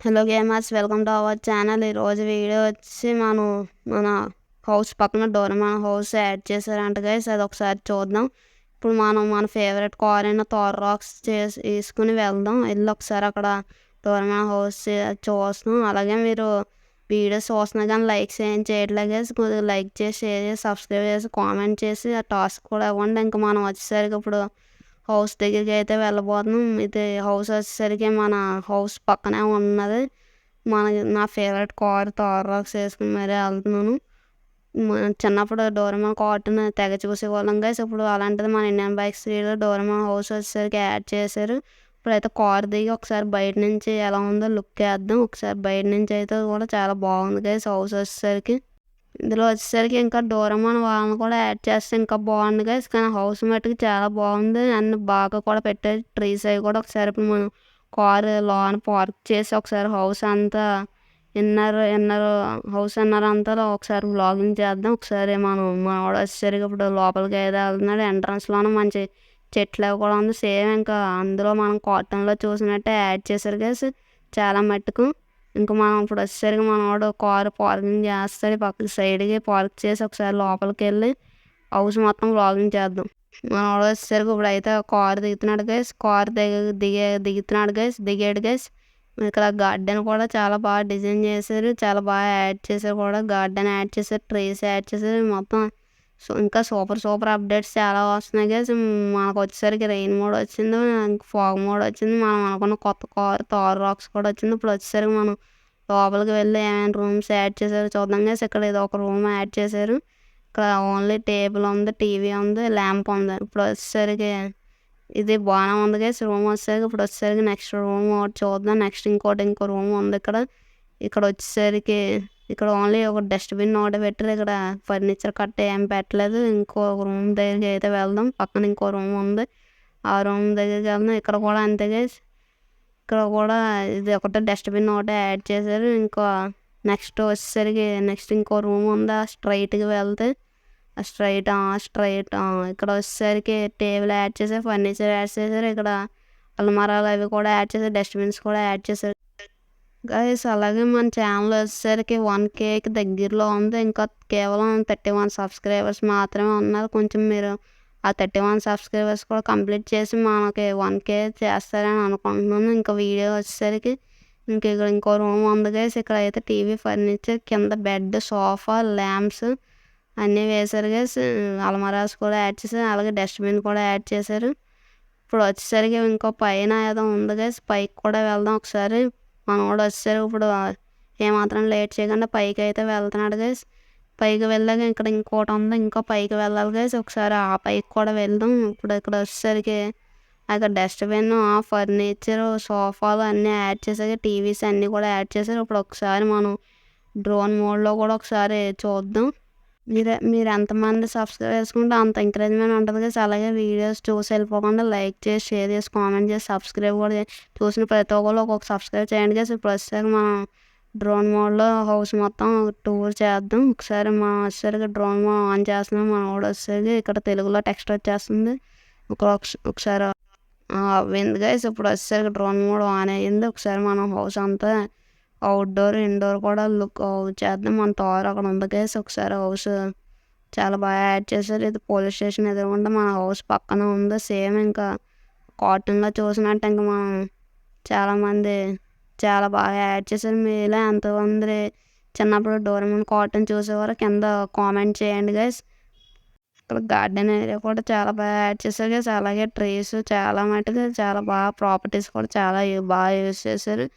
Hello gamers, welcome to our channel. ఈరోజు video వచ్చి మన హౌస్ పక్కన డోరేమాన్ హౌస్ యాడ్ చేశారంట గైస్. అది ఒకసారి చూద్దాం. ఇప్పుడు మన ఫేవరెట్ కార్ అయిన థార్ రాక్స్ తీసుకుని వెళ్ళి ఒకసారి అక్కడ డోరేమాన్ హౌస్ చూస్తాం. అలాగే మీరు వీడియోస్ చూస్తున్నా కానీ లైక్స్ ఏం చేయట్లేదు గైస్. కొద్దిగా లైక్ చేసి, షేర్ చేసి, సబ్స్క్రైబ్ చేసి, కామెంట్ చేసి ఆ టాస్క్ కూడా ఇవ్వండి. ఇంకా మనం వచ్చేసరికి ఇప్పుడు హౌస్ దగ్గరికి అయితే వెళ్ళబోతున్నాం. ఇది హౌస్ వచ్చేసరికి మన హౌస్ పక్కనే ఉన్నది. నా ఫేవరెట్ కార్ థార్ రాక్స్ వేసుకుని మరీ వెళ్తున్నాను. చిన్నప్పుడు డోరేమాన్ కార్టూన్ తెగ చూసేవాళ్ళం గైస్. ఇప్పుడు అలాంటిది మన ఇండియన్ బైక్ స్పీడ్లో డోరేమాన్ హౌస్ వచ్చేసరికి యాడ్ చేశారు. ఇప్పుడైతే కార్ దిగి ఒకసారి బయట నుంచి ఎలా ఉందో లుక్ వేద్దాం. ఒకసారి బయట నుంచి అయితే కూడా చాలా బాగుంది గైస్ హౌస్ వచ్చేసరికి. ఇందులో వచ్చేసరికి ఇంకా డోరేమాన్ వాళ్ళని కూడా యాడ్ చేస్తే ఇంకా బాగుంది గైస్. కానీ హౌస్ మట్టుకు చాలా బాగుంది. అన్ని బాగా కూడా పెట్టారు. ట్రీస్ అవి కూడా ఒకసారి ఇప్పుడు మనం కార్ లోన పార్క్ చేసి ఒకసారి హౌస్ అంతా ఇన్నర్ హౌస్ అంతా ఒకసారి వ్లాగింగ్ చేద్దాం. ఒకసారి మనవాడు వచ్చేసరికి ఇప్పుడు లోపలికి అయితే వెళ్తున్నాడు. ఎంట్రన్స్లోనే మంచి చెట్లు అవి కూడా ఉంది. సేమ్ ఇంకా అందులో మనం కార్టూన్లో చూసినట్టే యాడ్ చేశారు గైస్ చాలా మట్టుకు. ఇంకా మనం ఇప్పుడు వచ్చేసరికి మనవాడు కారు పార్కింగ్ చేస్తాడు. పక్కకి సైడ్కి పార్క్ చేసి ఒకసారి లోపలికి వెళ్ళి హౌస్ మొత్తం వ్లాగింగ్ చేద్దాం. మనవాడు వచ్చేసరికి ఇప్పుడు అయితే కారు దిగుతున్నాడు గైస్. కారు దిగాడు గైస్. ఇక్కడ గార్డెన్ కూడా చాలా బాగా డిజైన్ చేశారు. చాలా బాగా యాడ్ చేశారు కూడా. గార్డెన్ యాడ్ చేశారు, ట్రీస్ యాడ్ చేశారు మొత్తం. ఇంకా సూపర్ అప్డేట్స్ చాలా వస్తున్నాయి గైస్. మనకు వచ్చేసరికి రెయిన్ మోడ్ వచ్చింది, ఫాగ్ మోడ్ వచ్చింది. మనం అనుకున్న కొత్త కార్ థార్ రాక్స్ కూడా వచ్చింది. ఇప్పుడు వచ్చేసరికి మనం లోపలికి వెళ్ళి ఏమైనా రూమ్స్ యాడ్ చేశారు చూద్దాం గైస్. ఇక్కడ ఇది ఒక రూమ్ యాడ్ చేశారు. ఇక్కడ ఓన్లీ టేబుల్ ఉంది, టీవీ ఉంది, ల్యాంప్ ఉంది. ఇప్పుడు వచ్చేసరికి ఇది బాగానే ఉంది గైస్ రూమ్ వచ్చేసరికి. ఇప్పుడు వచ్చేసరికి నెక్స్ట్ రూమ్ ఒకటి చూద్దాం. నెక్స్ట్ ఇంకో రూమ్ ఉంది ఇక్కడ. ఇక్కడ వచ్చేసరికి ఇక్కడ ఓన్లీ ఒక డస్ట్బిన్ ఒకటి పెట్టారు. ఇక్కడ ఫర్నిచర్ కట్ట ఏం పెట్టలేదు. ఇంకో రూమ్ దగ్గరికి అయితే వెళ్దాం. పక్కన ఇంకో రూమ్ ఉంది, ఆ రూమ్ దగ్గరికి వెళ్దాం. ఇక్కడ కూడా అంతే గైస్. ఇక్కడ కూడా ఇది ఒకటే డస్ట్బిన్ ఒకటే యాడ్ చేశారు. ఇంకా నెక్స్ట్ వచ్చేసరికి ఇంకో రూమ్ ఉంది. స్ట్రైట్గా వెళ్తే స్ట్రైట్ ఇక్కడ వచ్చేసరికి టేబుల్ యాడ్ చేశారు, ఫర్నిచర్ యాడ్ చేశారు. ఇక్కడ అల్మారాలు అవి కూడా యాడ్ చేశారు, డస్ట్బిన్స్ కూడా యాడ్ చేశారు గైస్. అలాగే మన ఛానల్ వచ్చేసరికి 1Kకి దగ్గరలో ఉంది. ఇంకా కేవలం 31 సబ్స్క్రైబర్స్ మాత్రమే ఉన్నారు. కొంచెం మీరు ఆ 31 సబ్స్క్రైబర్స్ కూడా కంప్లీట్ చేసి మనకి 1K చేస్తారని అనుకుంటున్నాను. ఇంకా వీడియో వచ్చేసరికి ఇక్కడ ఇంకో రూమ్ ఉంది గైస్. ఇక్కడ అయితే టీవీ, ఫర్నిచర్, కింద బెడ్, సోఫా, ల్యాంప్స్ అన్నీ వేశారు గైస్. అల్మారాస్ కూడా యాడ్ చేశారు. అలాగే డస్ట్బిన్ కూడా యాడ్ చేశారు. ఇప్పుడు వచ్చేసరికి ఇంకో పైన ఏదో ఉంది గైస్. పైకి కూడా వెళ్దాం ఒకసారి. మనవాడు వచ్చేసరికి ఇప్పుడు ఏమాత్రం లేట్ చేయకుండా పైకి అయితే వెళ్తున్నాడు గైస్. పైకి వెళ్ళాక ఇక్కడ ఇంకోటి ఉంది, ఇంకా పైకి వెళ్ళాలి గైస్. ఒకసారి ఆ పైకి కూడా వెళ్దాం. ఇప్పుడు ఇక్కడ వచ్చేసరికి అక్కడ డస్ట్బిన్, ఫర్నిచర్, సోఫాలు అన్నీ యాడ్ చేశాక టీవీస్ అన్నీ కూడా యాడ్ చేశారు. ఇప్పుడు ఒకసారి మనం డ్రోన్ మోడ్లో కూడా ఒకసారి చూద్దాం. మీరు ఎంతమంది సబ్స్క్రైబ్ చేసుకుంటే అంత ఎంకరేజ్మెంట్ ఉంటుంది కదా. అలాగే వీడియోస్ చూసి వెళ్ళిపోకుండా లైక్ చేసి, షేర్ చేసి, కామెంట్ చేసి, సబ్స్క్రైబ్ కూడా చూసిన ప్రతి ఒక్కరు ఒక్కొక్క సబ్స్క్రైబ్ చేయండి కదా. ఇప్పుడు వచ్చేసరికి మనం డ్రోన్ మోడ్లో హౌస్ మొత్తం టూర్ చేద్దాం. ఒకసారి మనం వచ్చేసరికి డ్రోన్ మోడ్ ఆన్ చేస్తున్నాం. మన కూడా వచ్చేసరికి ఇక్కడ తెలుగులో టెక్స్ట్ వచ్చేస్తుంది. ఒకసారి అయింది గైస్. ఇప్పుడు వచ్చేసరికి డ్రోన్ మోడ్ ఆన్ అయ్యింది. ఒకసారి మనం హౌస్ అంతా అవుట్డోర్, ఇండోర్ కూడా లుక్ చేద్దాం. మన థార్ అక్కడ ఉంది గైస్. ఒకసారి హౌస్ చాలా బాగా యాడ్ చేశారు. ఇది పోలీస్ స్టేషన్ ఎదురుగుండా మన హౌస్ పక్కన ఉంది. సేమ్ ఇంకా కార్టూన్లో చూసినట్టు ఇంకా మనం చాలామంది చాలా బాగా యాడ్ చేశారు. మీలో ఎంతమంది చిన్నప్పుడు డోరేమాన్ కార్టూన్ చూసేవారు కింద కామెంట్ చేయండి గైస్. ఇక్కడ గార్డెన్ ఏరియా కూడా చాలా బాగా యాడ్ చేశారు గైస్. అలాగే ట్రీస్ చాలా మటుకు చాలా బాగా, ప్రాపర్టీస్ కూడా చాలా బాగా యూజ్ చేశారు.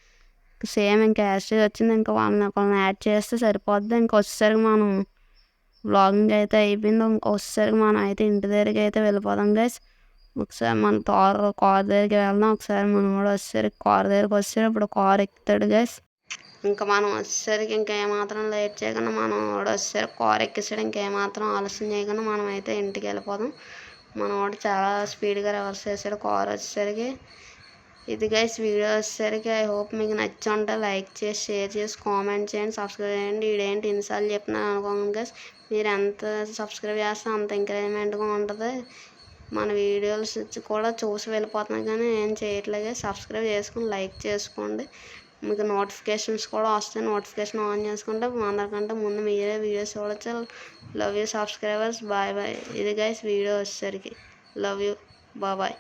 సేమ్ ఇంకా యాస్టేజ్ వచ్చింది. ఇంకా వాళ్ళని యాడ్ చేస్తే సరిపోద్ది. ఇంకా వచ్చేసరికి మనం వ్లాగింగ్ అయితే అయిపోయింది. ఇంకా వచ్చేసరికి మనం అయితే ఇంటి దగ్గరికి అయితే వెళ్ళిపోదాం గైస్. ఒకసారి మన కార్ దగ్గరికి వెళ్దాం. ఒకసారి మనం కూడా వచ్చేసరికి కార్ దగ్గరికి వచ్చేసరికి ఇప్పుడు కార్ ఎక్కుతాడు గైస్. ఇంకా మనం వచ్చేసరికి ఇంకా ఏమాత్రం లేట్ చేయకుండా మనం కూడా వచ్చేసరికి కార్ ఎక్కేసాడు. ఇంకేమాత్రం ఆలస్యం చేయకుండా మనం అయితే ఇంటికి వెళ్ళిపోదాం. మనం కూడా చాలా స్పీడ్గా రివర్స్ చేసాడు కార్ వచ్చేసరికి. ఇది గైస్ వీడియో వచ్చేసరికి. ఐ హోప్ మీకు నచ్చి ఉంటే లైక్ చేసి, షేర్ చేసి, కామెంట్ చేయండి, సబ్స్క్రైబ్ చేయండి. ఇదేంటి ఇన్నిసార్లు చెప్పినాను అనుకోండి గైస్. మీరు ఎంత సబ్స్క్రైబ్ చేస్తే అంత ఎంకరేజ్మెంట్గా ఉంటుంది. మన వీడియోస్ కూడా చూసి వెళ్ళిపోతున్నాయి కానీ ఏం చేయట్లేదు. సబ్స్క్రైబ్ చేసుకుని లైక్ చేసుకోండి. మీకు నోటిఫికేషన్స్ కూడా వస్తాయి. నోటిఫికేషన్ ఆన్ చేసుకుంటే అందరికంటే ముందు మీరే వీడియోస్ చూడొచ్చు. Love you subscribers. Bye bye. ఇది గైస్ వీడియో వచ్చేసరికి. Love you. బాయ్.